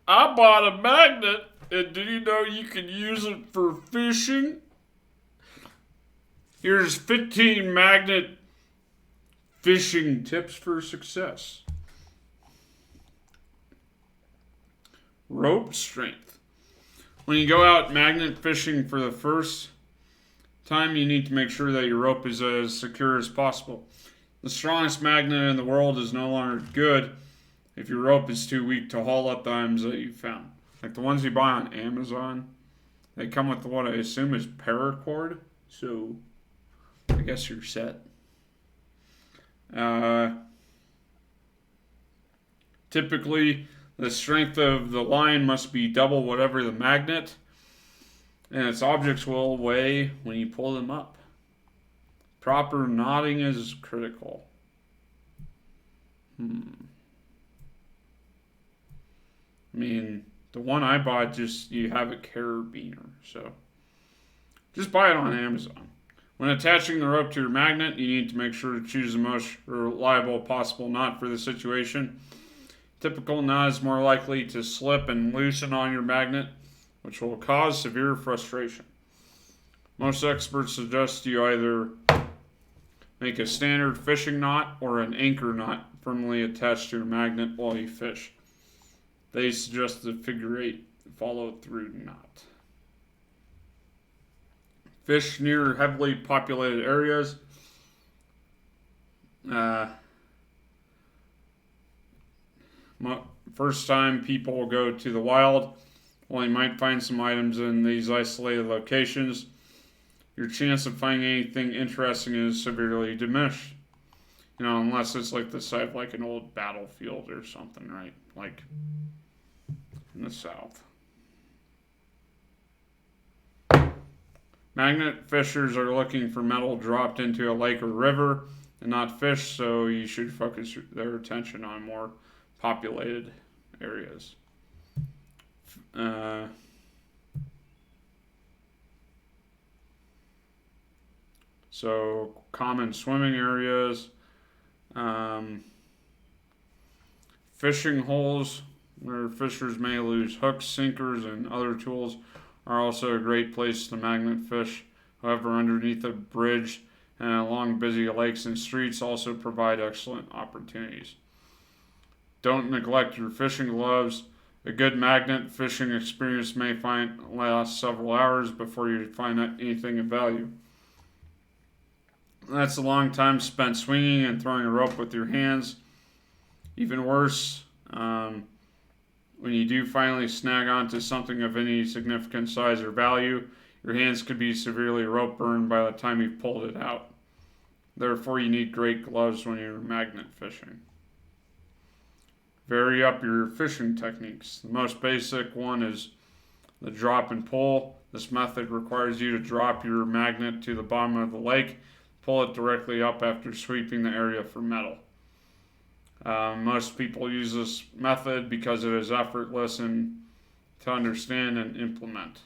I bought a magnet, and did you know you can use it for fishing? Here's 15 magnet fishing tips for success. Rope strength. When you go out magnet fishing for the first time, you need to make sure that your rope is as secure as possible. The strongest magnet in the world is no longer good if your rope is too weak to haul up the items that you found. Like the ones you buy on Amazon, they come with what I assume is paracord, so I guess you're set. Typically, the strength of the line must be double whatever the magnet, and its objects will weigh when you pull them up. Proper knotting is critical. I mean, the one I bought, just you have a carabiner, so just buy it on Amazon. When attaching the rope to your magnet, you need to make sure to choose the most reliable possible knot for the situation. Typical knot is more likely to slip and loosen on your magnet, which will cause severe frustration. Most experts suggest you either make a standard fishing knot or an anchor knot firmly attached to your magnet while you fish. They suggest the figure 8 follow through knot. Fish near heavily populated areas. First time people will go to the wild, while you might find some items in these isolated locations, your chance of finding anything interesting is severely diminished. Unless it's like the site of like an old battlefield or something, right? Like in the south. Magnet fishers are looking for metal dropped into a lake or river and not fish, so you should focus their attention on more populated areas. So common swimming areas, fishing holes where fishers may lose hooks, sinkers, and other tools are also a great place to magnet fish. However, underneath a bridge and along busy lakes and streets also provide excellent opportunities. Don't neglect your fishing gloves. A good magnet fishing experience may last several hours before you find anything of value. That's a long time spent swinging and throwing a rope with your hands. Even worse, when you do finally snag onto something of any significant size or value, your hands could be severely rope burned by the time you've pulled it out. Therefore, you need great gloves when you're magnet fishing. Vary up your fishing techniques. The most basic one is the drop and pull. This method requires you to drop your magnet to the bottom of the lake, pull it directly up after sweeping the area for metal. Most people use this method because it is effortless and to understand and implement.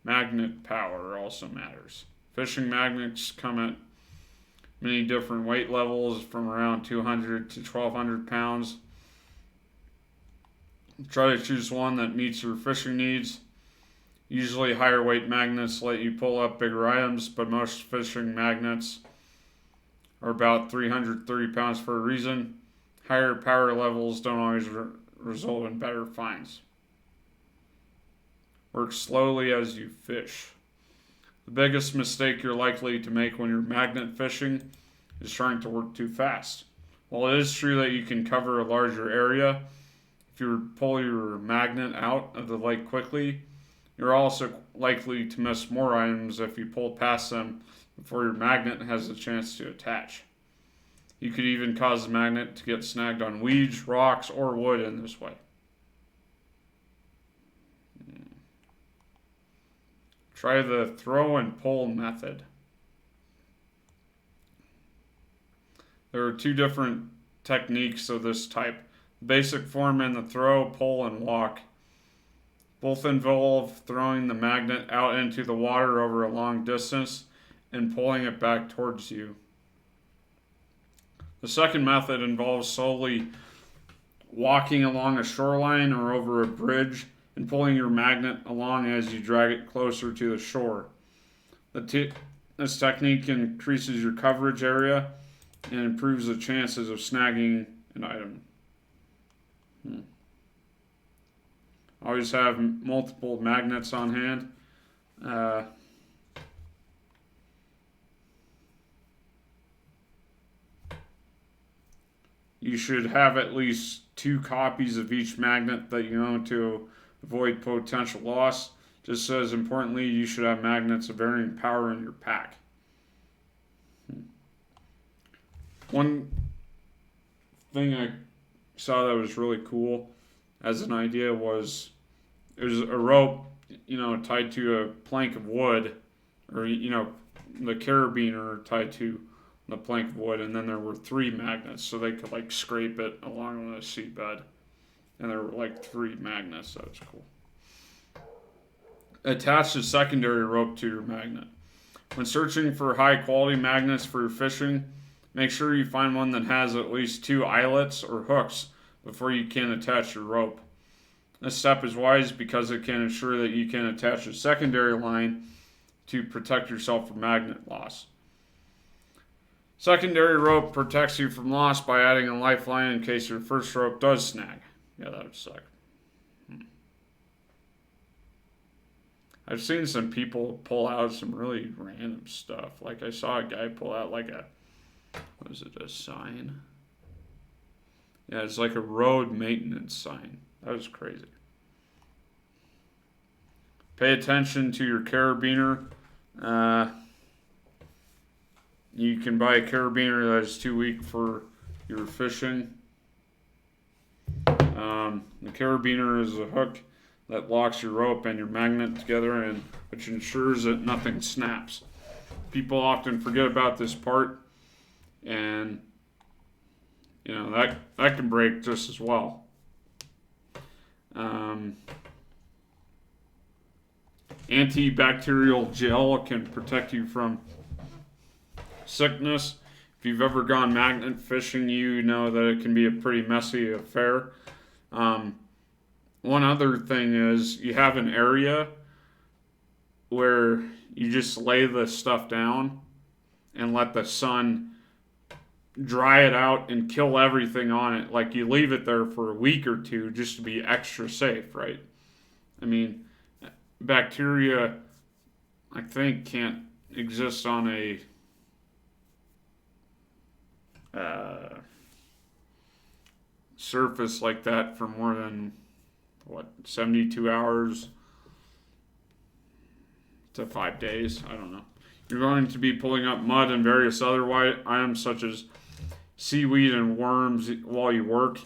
Magnet power also matters. Fishing magnets come at many different weight levels from around 200 to 1,200 pounds. Try to choose one that meets your fishing needs. Usually higher weight magnets let you pull up bigger items, but most fishing magnets are about 330 pounds for a reason. Higher power levels don't always result in better finds. Work slowly as you fish. The biggest mistake you're likely to make when you're magnet fishing is trying to work too fast. While it is true that you can cover a larger area, if you pull your magnet out of the lake quickly, you're also likely to miss more items if you pull past them before your magnet has a chance to attach. You could even cause the magnet to get snagged on weeds, rocks, or wood in this way. Try the throw and pull method. There are two different techniques of this type. The basic form and the throw, pull, and walk. Both involve throwing the magnet out into the water over a long distance and pulling it back towards you. The second method involves solely walking along a shoreline or over a bridge and pulling your magnet along as you drag it closer to the shore. This technique increases your coverage area and improves the chances of snagging an item. Always have multiple magnets on hand. You should have at least 2 copies of each magnet that you own to avoid potential loss. Just as importantly, you should have magnets of varying power in your pack. One thing I saw that was really cool as an idea was it was a rope, tied to a plank of wood, or the carabiner tied to the plank of wood, and then there were 3 magnets, so they could like scrape it along the seabed, and there were like 3 magnets. That was cool. Attach a secondary rope to your magnet. When searching for high quality magnets for your fishing, make sure you find one that has at least 2 eyelets or hooks before you can attach your rope. This step is wise because it can ensure that you can attach a secondary line to protect yourself from magnet loss. Secondary rope protects you from loss by adding a lifeline in case your first rope does snag. Yeah, that would suck. I've seen some people pull out some really random stuff. Like I saw a guy pull out like a sign? Yeah, it's like a road maintenance sign. That was crazy. Pay attention to your carabiner. You can buy a carabiner that is too weak for your fishing. The carabiner is a hook that locks your rope and your magnet together, and which ensures that nothing snaps. People often forget about this part, and that can break just as well. Antibacterial gel can protect you from sickness. If you've ever gone magnet fishing, you know that it can be a pretty messy affair. One other thing is you have an area where you just lay the stuff down and let the sun dry it out and kill everything on it. Like you leave it there for a week or 2 just to be extra safe, right? I mean, bacteria, I think, can't exist on a surface like that for more than 72 hours to 5 days. I don't know. You're going to be pulling up mud and various other items such as seaweed and worms while you work.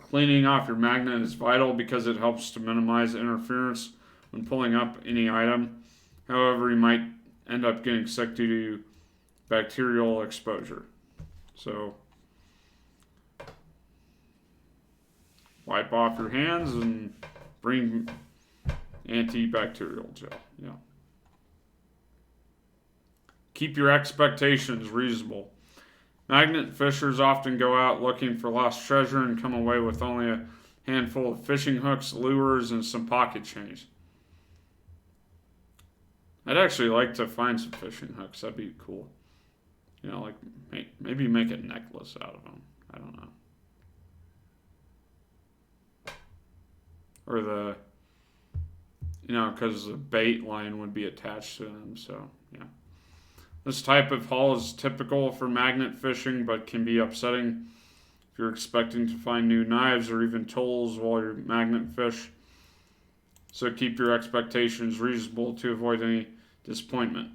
Cleaning off your magnet is vital because it helps to minimize interference when pulling up any item. However, you might end up getting sick due to bacterial exposure. So wipe off your hands and bring antibacterial gel. Yeah. Keep your expectations reasonable. Magnet fishers often go out looking for lost treasure and come away with only a handful of fishing hooks, lures, and some pocket change. I'd actually like to find some fishing hooks. That'd be cool. Like maybe make a necklace out of them. I don't know. Or because the bait line would be attached to them. So, yeah. This type of haul is typical for magnet fishing, but can be upsetting if you're expecting to find new knives or even tools while you magnet fish. So keep your expectations reasonable to avoid any disappointment.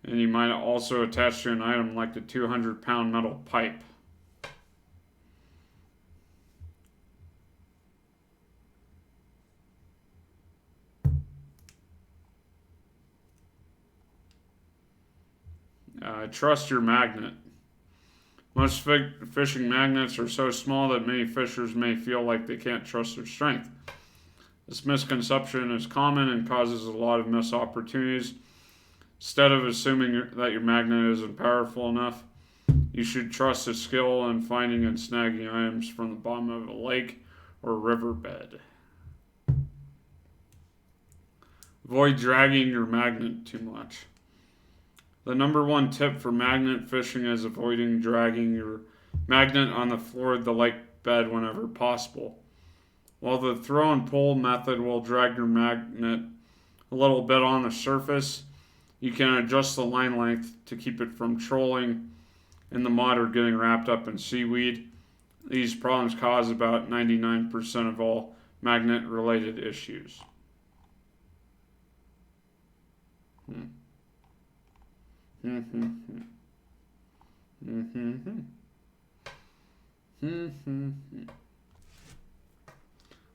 And you might also attach to an item like the 200-pound metal pipe. Trust your magnet. Most fishing magnets are so small that many fishers may feel like they can't trust their strength. This misconception is common and causes a lot of missed opportunities. Instead of assuming that your magnet isn't powerful enough, you should trust its skill in finding and snagging items from the bottom of a lake or riverbed. Avoid dragging your magnet too much. The number one tip for magnet fishing is avoiding dragging your magnet on the floor of the lake bed whenever possible. While the throw and pull method will drag your magnet a little bit on the surface, you can adjust the line length to keep it from trolling in the mud or getting wrapped up in seaweed. These problems cause about 99% of all magnet-related issues.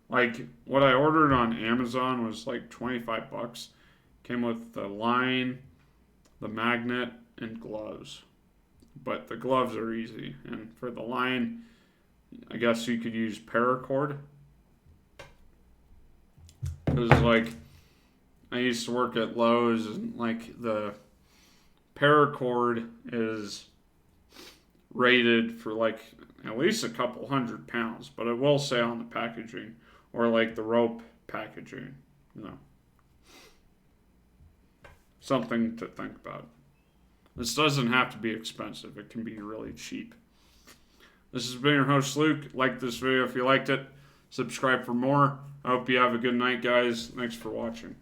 Like what I ordered on Amazon was like $25. Came with the line, the magnet, and gloves. But the gloves are easy. And for the line, I guess you could use paracord. Because like I used to work at Lowe's and like the paracord is rated for like at least a couple 100 pounds, but it will say on the packaging or like the rope packaging, something to think about. This doesn't have to be expensive. It can be really cheap. This has been your host, Luke. Like this video if you liked it. Subscribe for more. I hope you have a good night, guys. Thanks for watching.